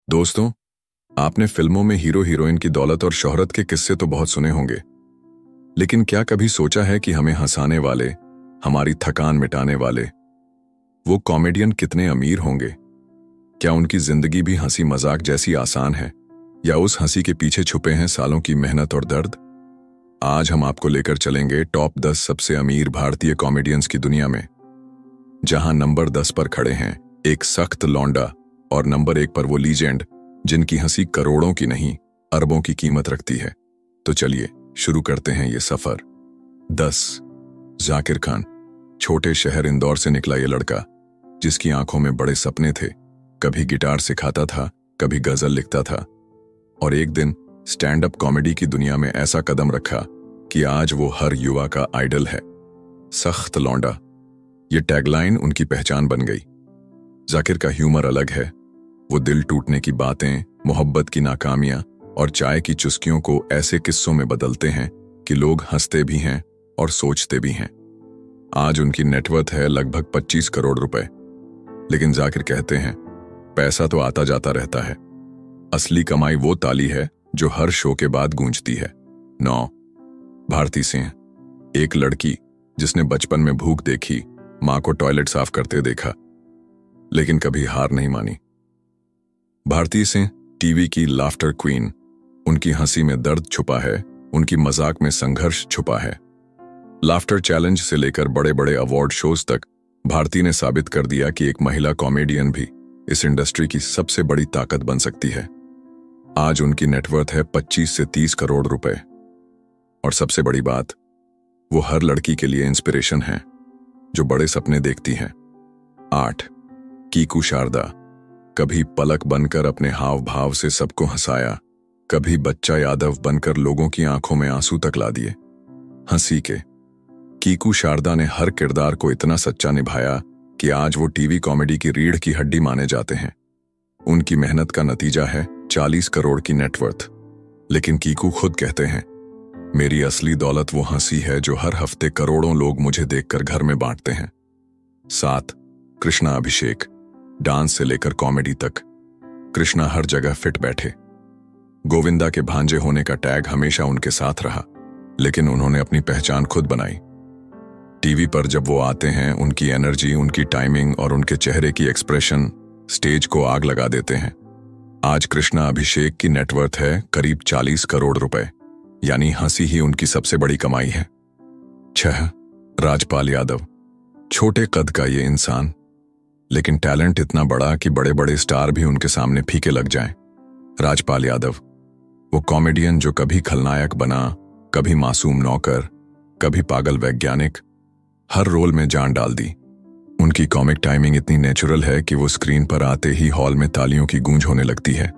दोस्तों, आपने फिल्मों में हीरो हीरोइन की दौलत और शोहरत के किस्से तो बहुत सुने होंगे, लेकिन क्या कभी सोचा है कि हमें हंसाने वाले, हमारी थकान मिटाने वाले, वो कॉमेडियन कितने अमीर होंगे? क्या उनकी जिंदगी भी हंसी मजाक जैसी आसान है, या उस हंसी के पीछे छुपे हैं सालों की मेहनत और दर्द? आज हम आपको लेकर चलेंगे टॉप 10 सबसे अमीर भारतीय कॉमेडियंस की दुनिया में, जहां नंबर 10 पर खड़े हैं एक सख्त लौंडा और नंबर 1 पर वो लीजेंड जिनकी हंसी करोड़ों की नहीं, अरबों की कीमत रखती है। तो चलिए शुरू करते हैं ये सफर। 10, जाकिर खान। छोटे शहर इंदौर से निकला ये लड़का, जिसकी आंखों में बड़े सपने थे। कभी गिटार सिखाता था, कभी गजल लिखता था, और एक दिन स्टैंड अप कॉमेडी की दुनिया में ऐसा कदम रखा कि आज वो हर युवा का आइडल है। सख्त लौंडा, ये टैगलाइन उनकी पहचान बन गई। जाकिर का ह्यूमर अलग है। वो दिल टूटने की बातें, मोहब्बत की नाकामियां और चाय की चुस्कियों को ऐसे किस्सों में बदलते हैं कि लोग हंसते भी हैं और सोचते भी हैं। आज उनकी नेटवर्थ है लगभग 25 करोड़ रुपए। लेकिन जाकिर कहते हैं, पैसा तो आता जाता रहता है, असली कमाई वो ताली है जो हर शो के बाद गूंजती है। 9, भारती सिंह। एक लड़की जिसने बचपन में भूख देखी, मां को टॉयलेट साफ करते देखा, लेकिन कभी हार नहीं मानी। भारती सिंह टीवी की लाफ्टर क्वीन। उनकी हंसी में दर्द छुपा है, उनकी मजाक में संघर्ष छुपा है। लाफ्टर चैलेंज से लेकर बड़े बड़े अवार्ड शोज तक भारती ने साबित कर दिया कि एक महिला कॉमेडियन भी इस इंडस्ट्री की सबसे बड़ी ताकत बन सकती है। आज उनकी नेटवर्थ है 25 से 30 करोड़ रुपए। और सबसे बड़ी बात, वो हर लड़की के लिए इंस्पिरेशन है जो बड़े सपने देखती है। 8, कीकू शारदा। कभी पलक बनकर अपने हाव भाव से सबको हंसाया, कभी बच्चा यादव बनकर लोगों की आंखों में आंसू तक ला दिए। हंसी के कीकू शारदा ने हर किरदार को इतना सच्चा निभाया कि आज वो टीवी कॉमेडी की रीढ़ की हड्डी माने जाते हैं। उनकी मेहनत का नतीजा है 40 करोड़ की नेटवर्थ। लेकिन कीकू खुद कहते हैं, मेरी असली दौलत वो हंसी है जो हर हफ्ते करोड़ों लोग मुझे देखकर घर में बांटते हैं। 7, कृष्णा अभिषेक। डांस से लेकर कॉमेडी तक कृष्णा हर जगह फिट बैठे। गोविंदा के भांजे होने का टैग हमेशा उनके साथ रहा, लेकिन उन्होंने अपनी पहचान खुद बनाई। टीवी पर जब वो आते हैं, उनकी एनर्जी, उनकी टाइमिंग और उनके चेहरे की एक्सप्रेशन स्टेज को आग लगा देते हैं। आज कृष्णा अभिषेक की नेटवर्थ है करीब 40 करोड़ रुपए, यानी हंसी ही उनकी सबसे बड़ी कमाई है। 6, राजपाल यादव। छोटे कद का ये इंसान, लेकिन टैलेंट इतना बड़ा कि बड़े बड़े स्टार भी उनके सामने फीके लग जाएं। राजपाल यादव, वो कॉमेडियन जो कभी खलनायक बना, कभी मासूम नौकर, कभी पागल वैज्ञानिक, हर रोल में जान डाल दी। उनकी कॉमिक टाइमिंग इतनी नेचुरल है कि वो स्क्रीन पर आते ही हॉल में तालियों की गूंज होने लगती है।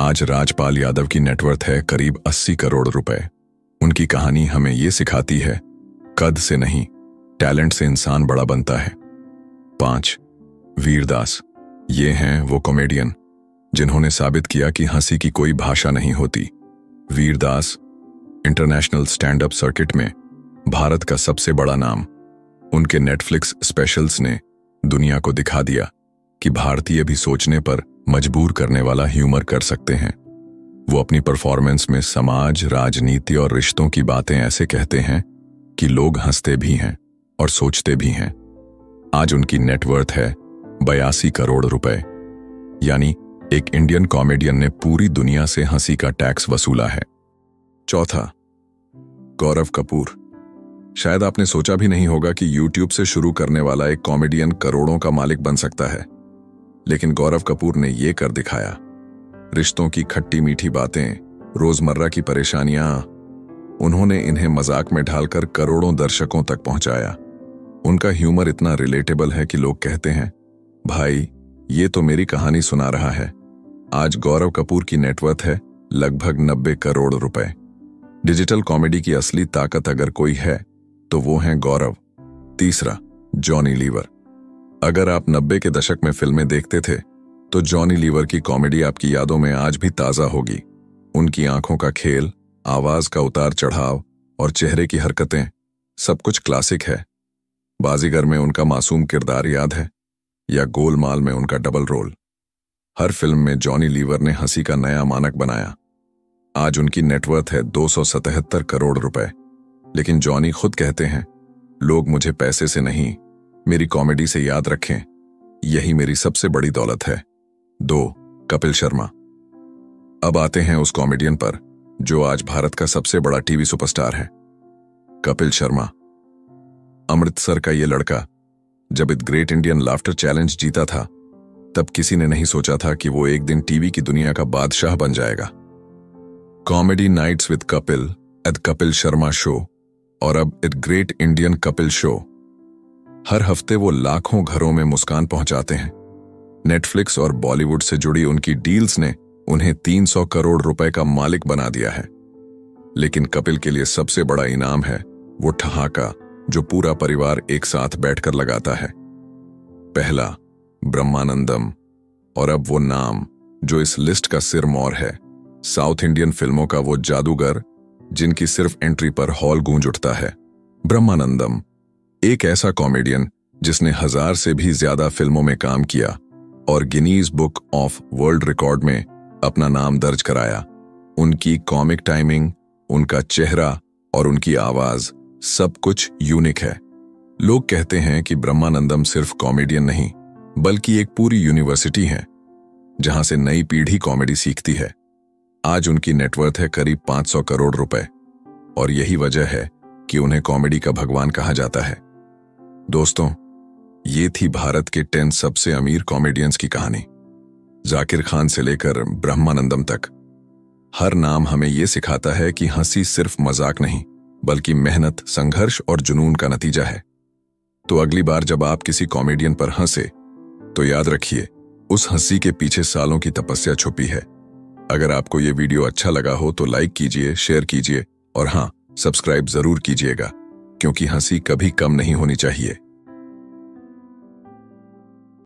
आज राजपाल यादव की नेटवर्थ है करीब 80 करोड़ रुपए। उनकी कहानी हमें ये सिखाती है, कद से नहीं, टैलेंट से इंसान बड़ा बनता है। 5, वीरदास। ये हैं वो कॉमेडियन जिन्होंने साबित किया कि हंसी की कोई भाषा नहीं होती। Vir Das international stand up circuit में भारत का सबसे बड़ा नाम। उनके नेटफ्लिक्स स्पेशल्स ने दुनिया को दिखा दिया कि भारतीय भी सोचने पर मजबूर करने वाला ह्यूमर कर सकते हैं। वो अपनी परफॉर्मेंस में समाज, राजनीति और रिश्तों की बातें ऐसे कहते हैं कि लोग हंसते भी हैं और सोचते भी हैं। आज उनकी नेटवर्थ है 82 करोड़ रुपए, यानी एक इंडियन कॉमेडियन ने पूरी दुनिया से हंसी का टैक्स वसूला है। 4, गौरव कपूर। शायद आपने सोचा भी नहीं होगा कि YouTube से शुरू करने वाला एक कॉमेडियन करोड़ों का मालिक बन सकता है, लेकिन गौरव कपूर ने ये कर दिखाया। रिश्तों की खट्टी मीठी बातें, रोजमर्रा की परेशानियां, उन्होंने इन्हें मजाक में ढालकर करोड़ों दर्शकों तक पहुंचाया। उनका ह्यूमर इतना रिलेटेबल है कि लोग कहते हैं, भाई ये तो मेरी कहानी सुना रहा है। आज गौरव कपूर की नेटवर्थ है लगभग 90 करोड़ रुपए। डिजिटल कॉमेडी की असली ताकत अगर कोई है तो वो है गौरव। 3, जॉनी लीवर। अगर आप 90 के दशक में फिल्में देखते थे तो जॉनी लीवर की कॉमेडी आपकी यादों में आज भी ताजा होगी। उनकी आंखों का खेल, आवाज का उतार चढ़ाव और चेहरे की हरकतें, सब कुछ क्लासिक है। बाजीगर में उनका मासूम किरदार याद है, या गोलमाल में उनका डबल रोल। हर फिल्म में जॉनी लीवर ने हंसी का नया मानक बनाया। आज उनकी नेटवर्थ है 277 करोड़ रुपए। लेकिन जॉनी खुद कहते हैं, लोग मुझे पैसे से नहीं, मेरी कॉमेडी से याद रखें, यही मेरी सबसे बड़ी दौलत है। 2. कपिल शर्मा। अब आते हैं उस कॉमेडियन पर जो आज भारत का सबसे बड़ा टीवी सुपरस्टार है, कपिल शर्मा। अमृतसर का ये लड़का जब it great Indian laughter challenge जीता था, तब किसी ने नहीं सोचा था कि वो एक दिन टीवी की दुनिया का बादशाह बन जाएगा। Comedy nights with Kapil at Kapil Sharma show और अब इट ग्रेट इंडियन कपिल शो, हर हफ्ते वो लाखों घरों में मुस्कान पहुंचाते हैं। नेटफ्लिक्स और बॉलीवुड से जुड़ी उनकी डील्स ने उन्हें 300 करोड़ रुपए का मालिक बना दिया है। लेकिन कपिल के लिए सबसे बड़ा इनाम है वो ठहाका जो पूरा परिवार एक साथ बैठकर लगाता है। पहला, ब्रह्मानंदम, और अब वो नाम जो इस लिस्ट का सिरमौर है, साउथ इंडियन फिल्मों का वो जादूगर जिनकी सिर्फ एंट्री पर हॉल गूंज उठता है। ब्रह्मानंदम एक ऐसा कॉमेडियन जिसने 1000 से भी ज्यादा फिल्मों में काम किया और Guinness book of world record में अपना नाम दर्ज कराया। उनकी कॉमिक टाइमिंग, उनका चेहरा और उनकी आवाज सब कुछ यूनिक है। लोग कहते हैं कि ब्रह्मानंदम सिर्फ कॉमेडियन नहीं बल्कि एक पूरी यूनिवर्सिटी है जहां से नई पीढ़ी कॉमेडी सीखती है। आज उनकी नेटवर्थ है करीब 500 करोड़ रुपए और यही वजह है कि उन्हें कॉमेडी का भगवान कहा जाता है। दोस्तों, ये थी भारत के 10 सबसे अमीर कॉमेडियंस की कहानी। जाकिर खान से लेकर ब्रह्मानंदम तक हर नाम हमें यह सिखाता है कि हंसी सिर्फ मजाक नहीं बल्कि मेहनत, संघर्ष और जुनून का नतीजा है। तो अगली बार जब आप किसी कॉमेडियन पर हंसे तो याद रखिए, उस हंसी के पीछे सालों की तपस्या छुपी है। अगर आपको ये वीडियो अच्छा लगा हो तो लाइक कीजिए, शेयर कीजिए और हाँ, सब्सक्राइब जरूर कीजिएगा, क्योंकि हंसी कभी कम नहीं होनी चाहिए।